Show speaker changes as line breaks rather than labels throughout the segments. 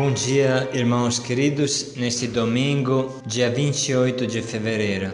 Bom dia, irmãos queridos, neste domingo, dia 28 de fevereiro.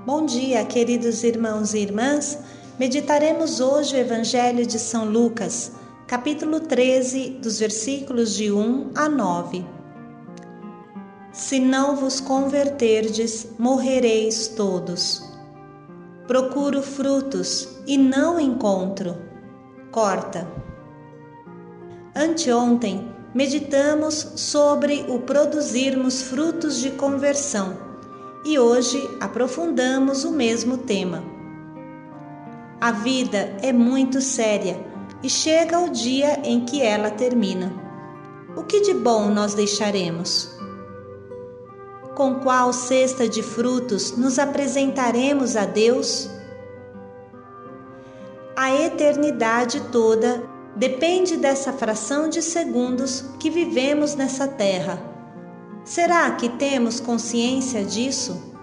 Bom dia, queridos irmãos e irmãs. Meditaremos hoje o Evangelho de São Lucas, capítulo 13, dos versículos de 1 a 9. Se não vos converterdes, morrereis todos. Procuro frutos e não encontro. Corta. Anteontem, meditamos sobre o produzirmos frutos de conversão e hoje aprofundamos o mesmo tema. A vida é muito séria e chega o dia em que ela termina. O que de bom nós deixaremos? Com qual cesta de frutos nos apresentaremos a Deus? A eternidade toda depende dessa fração de segundos que vivemos nessa terra. Será que temos consciência disso?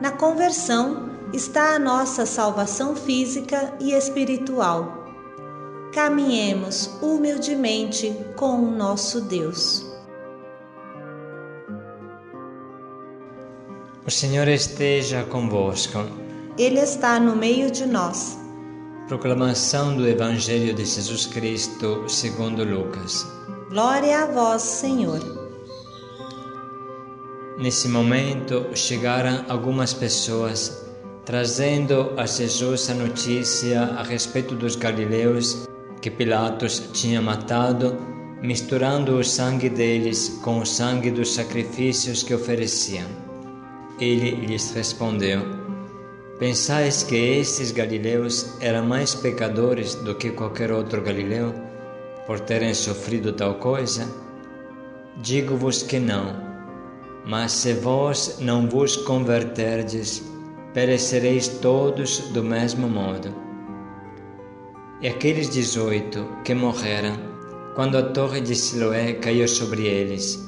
Na conversão está a nossa salvação física e espiritual. Caminhemos humildemente com o nosso Deus.
O Senhor esteja convosco.
Ele está no meio de nós.
Proclamação do Evangelho de Jesus Cristo segundo Lucas.
Glória a vós, Senhor.
Nesse momento chegaram algumas pessoas trazendo a Jesus a notícia a respeito dos galileus que Pilatos tinha matado, misturando o sangue deles com o sangue dos sacrifícios que ofereciam. Ele lhes respondeu: Pensais que estes galileus eram mais pecadores do que qualquer outro galileu, por terem sofrido tal coisa? Digo-vos que não, mas se vós não vos converterdes, perecereis todos do mesmo modo. E aqueles 18 que morreram, quando a torre de Siloé caiu sobre eles,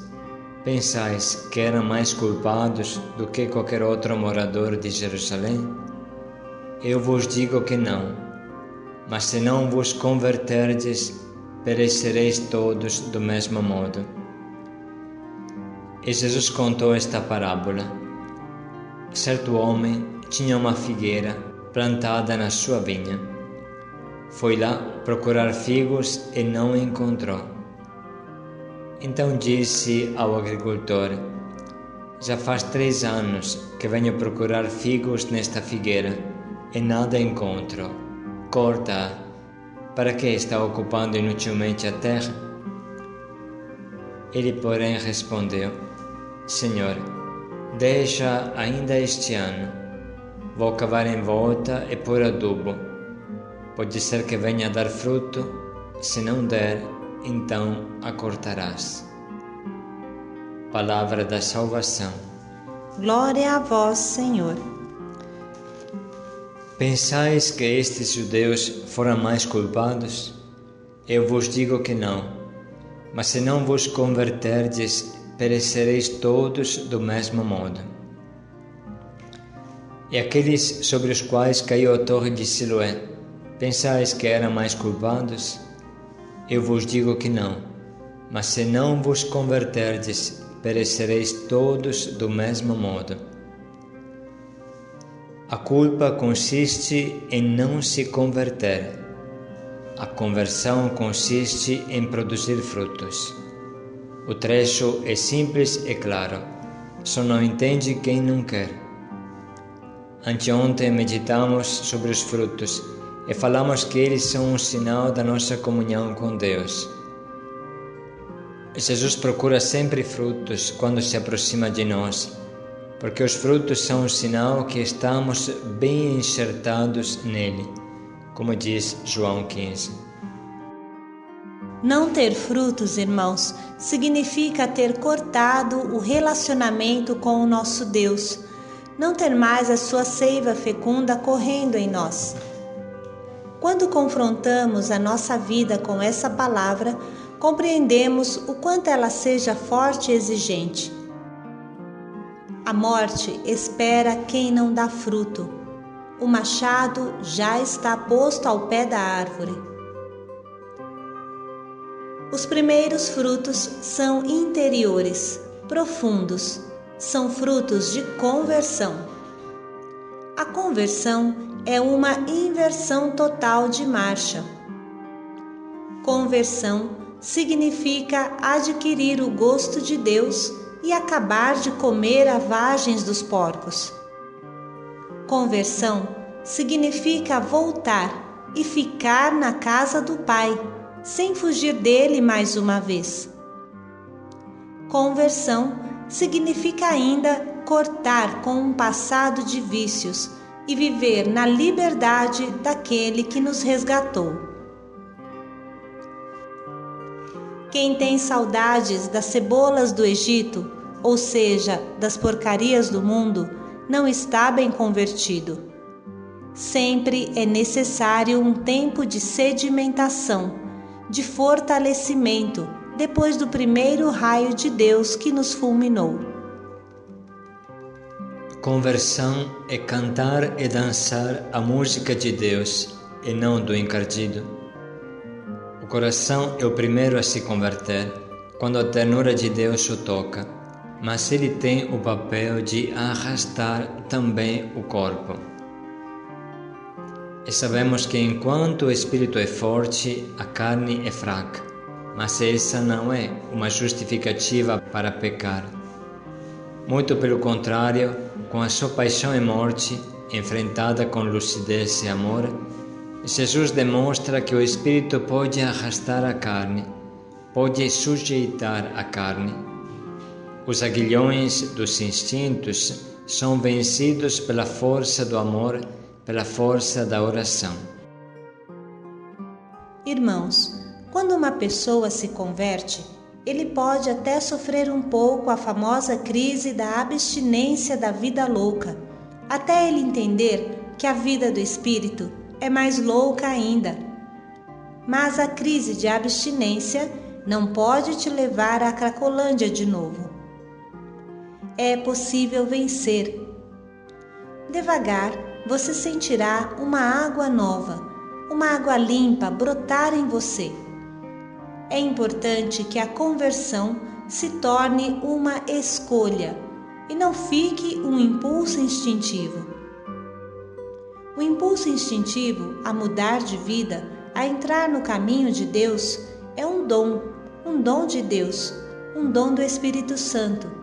pensais que eram mais culpados do que qualquer outro morador de Jerusalém? Eu vos digo que não, mas se não vos converterdes, perecereis todos do mesmo modo. E Jesus contou esta parábola. Certo homem tinha uma figueira plantada na sua vinha. Foi lá procurar figos e não encontrou. Então disse ao agricultor: Já faz 3 anos que venho procurar figos nesta figueira e nada encontro. Corta-a. Para que está ocupando inutilmente a terra? Ele, porém, respondeu: Senhor, deixa ainda este ano. Vou cavar em volta e pôr adubo. Pode ser que venha a dar fruto. Se não der, então a cortarás. Palavra da salvação.
Glória a vós, Senhor.
Pensais que estes judeus foram mais culpados? Eu vos digo que não. Mas se não vos converterdes, perecereis todos do mesmo modo. E aqueles sobre os quais caiu a torre de Siloé, pensais que eram mais culpados? Eu vos digo que não, mas se não vos converterdes, perecereis todos do mesmo modo. A culpa consiste em não se converter. A conversão consiste em produzir frutos. O trecho é simples e claro, só não entende quem não quer. Anteontem meditamos sobre os frutos e falamos que eles são um sinal da nossa comunhão com Deus. Jesus procura sempre frutos quando se aproxima de nós, porque os frutos são um sinal que estamos bem enxertados nele, como diz João 15.
Não ter frutos, irmãos, significa ter cortado o relacionamento com o nosso Deus, não ter mais a sua seiva fecunda correndo em nós. Quando confrontamos a nossa vida com essa palavra, compreendemos o quanto ela seja forte e exigente. A morte espera quem não dá fruto. O machado já está posto ao pé da árvore. Os primeiros frutos são interiores, profundos, são frutos de conversão. A conversão é uma inversão total de marcha. Conversão significa adquirir o gosto de Deus e acabar de comer as vagens dos porcos. Conversão significa voltar e ficar na casa do Pai, sem fugir dele mais uma vez. Conversão significa ainda cortar com um passado de vícios e viver na liberdade daquele que nos resgatou. Quem tem saudades das cebolas do Egito, ou seja, das porcarias do mundo, não está bem convertido. Sempre é necessário um tempo de sedimentação, de fortalecimento, depois do primeiro raio de Deus que nos fulminou.
Conversão é cantar e dançar a música de Deus e não do encardido. O coração é o primeiro a se converter quando a ternura de Deus o toca, mas ele tem o papel de arrastar também o corpo. E sabemos que enquanto o espírito é forte, a carne é fraca, mas essa não é uma justificativa para pecar. Muito pelo contrário, com a sua paixão e morte, enfrentada com lucidez e amor, Jesus demonstra que o espírito pode arrastar a carne, pode sujeitar a carne. Os aguilhões dos instintos são vencidos pela força do amor, pela força da oração.
Irmãos, quando uma pessoa se converte, ele pode até sofrer um pouco a famosa crise da abstinência da vida louca, até ele entender que a vida do espírito é mais louca ainda. Mas a crise de abstinência não pode te levar à Cracolândia de novo. É possível vencer. Devagar, você sentirá uma água nova, uma água limpa brotar em você. É importante que a conversão se torne uma escolha e não fique um impulso instintivo. O impulso instintivo a mudar de vida, a entrar no caminho de Deus, é um dom de Deus, um dom do Espírito Santo.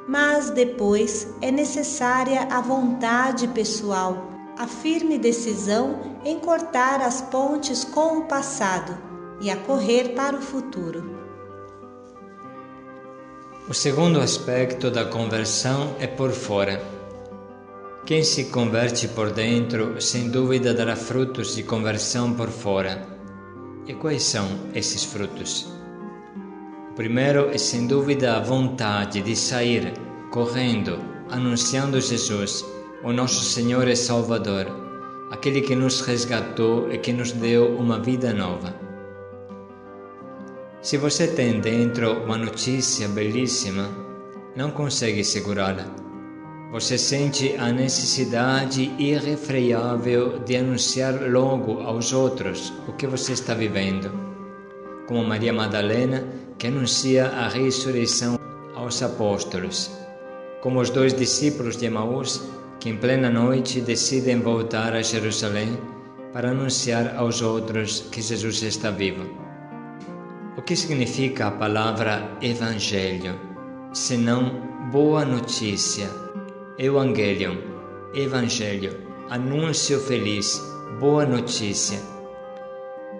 Mas depois é necessária a vontade pessoal, a firme decisão em cortar as pontes com o passado e a correr para o futuro.
O segundo aspecto da conversão é por fora. Quem se converte por dentro, sem dúvida dará frutos de conversão por fora. E quais são esses frutos? O primeiro é sem dúvida a vontade de sair correndo, anunciando Jesus, o nosso Senhor e Salvador, aquele que nos resgatou e que nos deu uma vida nova. Se você tem dentro uma notícia belíssima, não consegue segurá-la. Você sente a necessidade irrefreável de anunciar logo aos outros o que você está vivendo, como Maria Madalena, que anuncia a ressurreição aos apóstolos, como os 2 discípulos de Emaús, que em plena noite decidem voltar a Jerusalém para anunciar aos outros que Jesus está vivo. O que significa a palavra Evangelho, senão boa notícia? Evangelion, Evangelho, anúncio feliz, boa notícia.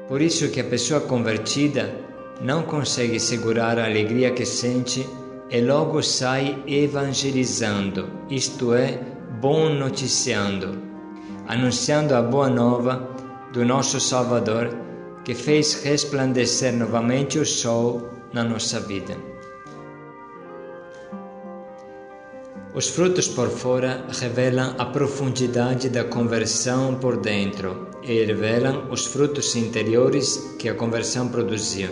Por isso que a pessoa convertida não consegue segurar a alegria que sente e logo sai evangelizando, isto é, bom noticiando, anunciando a boa nova do nosso Salvador, que fez resplandecer novamente o sol na nossa vida. Os frutos por fora revelam a profundidade da conversão por dentro e revelam os frutos interiores que a conversão produziu.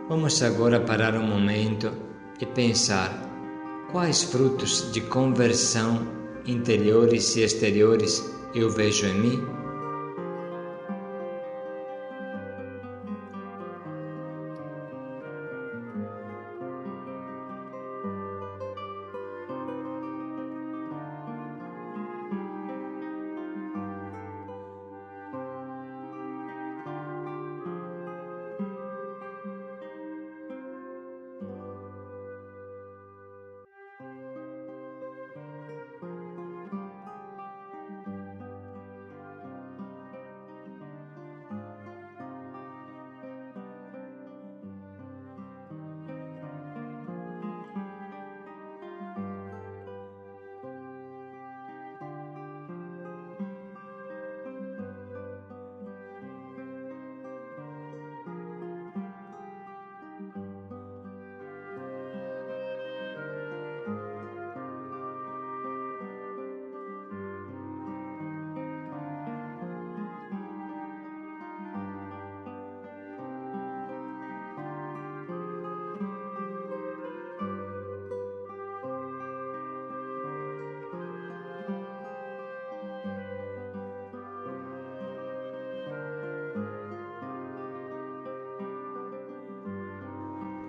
Vamos agora parar um momento e pensar quais frutos de conversão interiores e exteriores eu vejo em mim.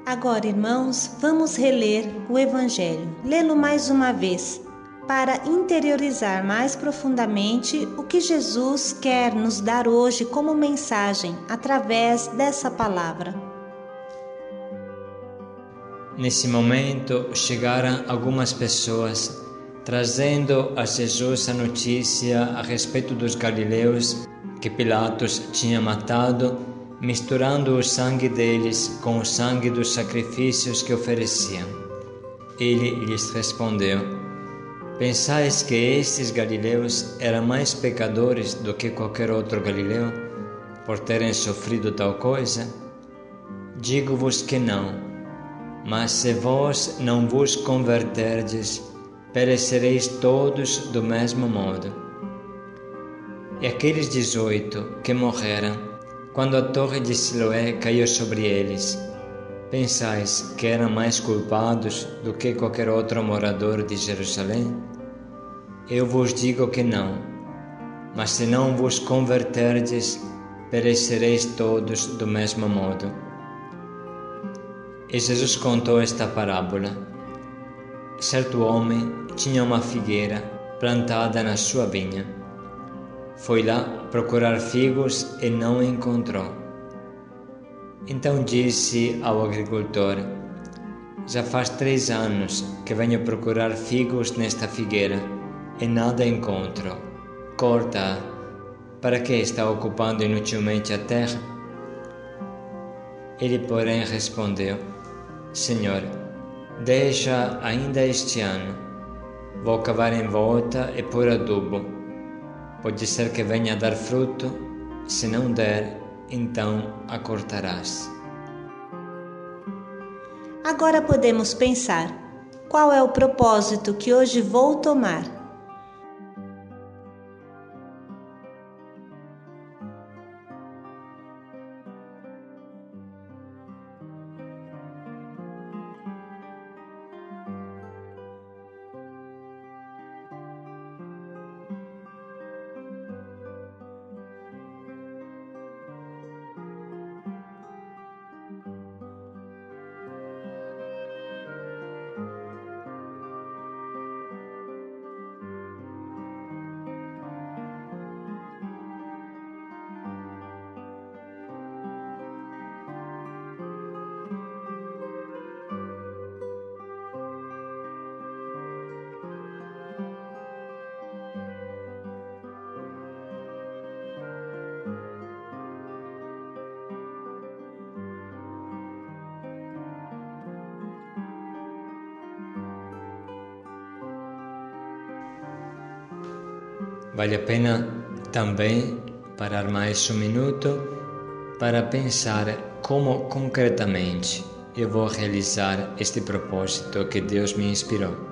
Agora, irmãos, vamos reler o Evangelho, lê-lo mais uma vez, para interiorizar mais profundamente o que Jesus quer nos dar hoje como mensagem através dessa palavra.
Nesse momento, chegaram algumas pessoas trazendo a Jesus a notícia a respeito dos galileus que Pilatos tinha matado, misturando o sangue deles com o sangue dos sacrifícios que ofereciam. Ele lhes respondeu: Pensais que estes galileus eram mais pecadores do que qualquer outro galileu, por terem sofrido tal coisa? Digo-vos que não, mas se vós não vos converterdes, perecereis todos do mesmo modo. E aqueles 18 que morreram, quando a torre de Siloé caiu sobre eles, pensais que eram mais culpados do que qualquer outro morador de Jerusalém? Eu vos digo que não, mas se não vos converterdes, perecereis todos do mesmo modo. E Jesus contou esta parábola. Certo homem tinha uma figueira plantada na sua vinha. Foi lá procurar figos e não encontrou. Então disse ao agricultor: Já faz 3 anos que venho procurar figos nesta figueira e nada encontro. Corta-a. Para que está ocupando inutilmente a terra? Ele, porém, respondeu: Senhor, deixa ainda este ano. Vou cavar em volta e pôr adubo. Pode ser que venha a dar fruto. Se não der, então a cortarás.
Agora podemos pensar: qual é o propósito que hoje vou tomar?
Vale a pena também parar mais um minuto para pensar como concretamente eu vou realizar este propósito que Deus me inspirou.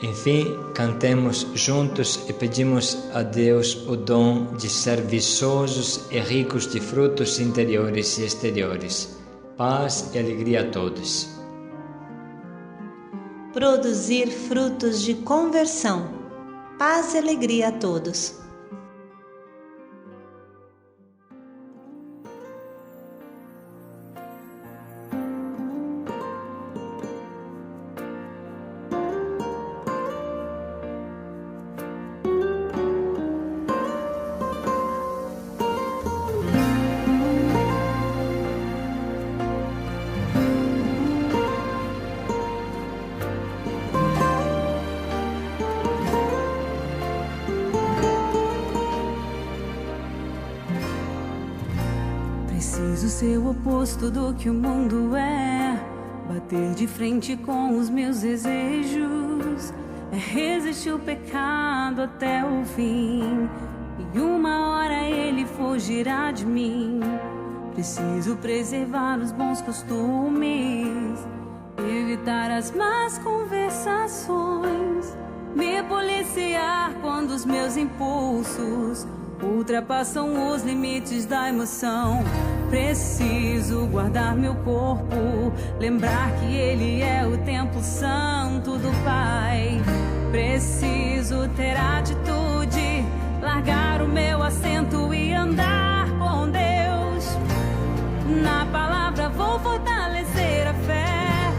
Enfim, cantemos juntos e pedimos a Deus o dom de ser viçosos e ricos de frutos interiores e exteriores. Paz e alegria a todos.
Produzir frutos de conversão. Paz e alegria a todos.
Preciso ser o oposto do que o mundo é, bater de frente com os meus desejos, é resistir o pecado até o fim, e uma hora ele fugirá de mim. Preciso preservar os bons costumes, evitar as más conversações, me policiar quando os meus impulsos ultrapassam os limites da emoção. Preciso guardar meu corpo, lembrar que ele é o templo santo do Pai. Preciso ter atitude, largar o meu assento e andar com Deus. Na palavra vou fortalecer a fé,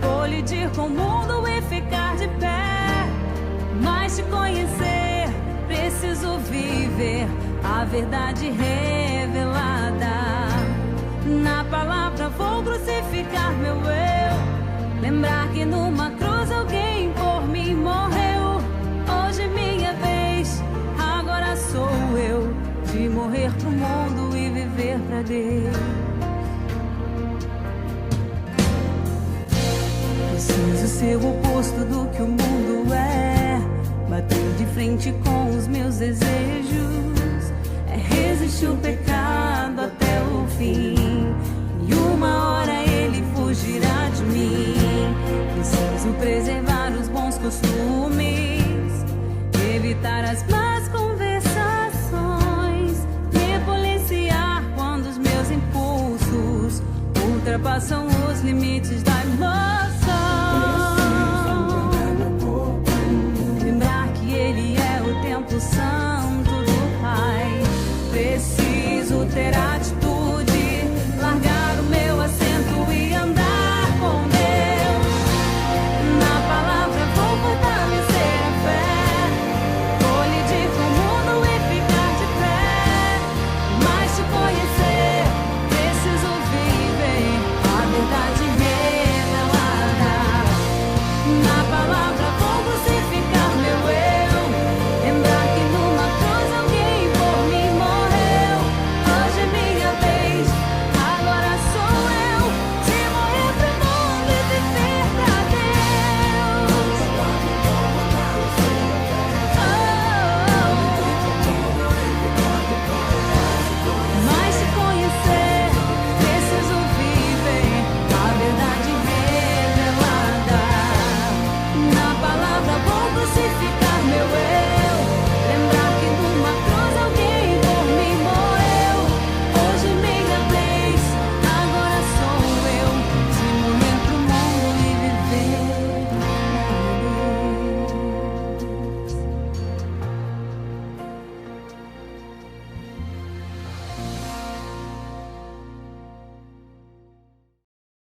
colidir com o mundo e ficar de pé. Mas te conhecer, preciso viver a verdade revelada. Na palavra vou crucificar meu eu, lembrar que numa cruz alguém por mim morreu. Hoje é minha vez, agora sou eu, de morrer pro mundo e viver pra Deus. Preciso ser o oposto do que o mundo é, bater de frente com os meus desejos, é resistir o pecado até o fim, e uma hora ele fugirá de mim. Preciso preservar os bons costumes, evitar as más conversações, me policiar quando os meus impulsos ultrapassam os limites da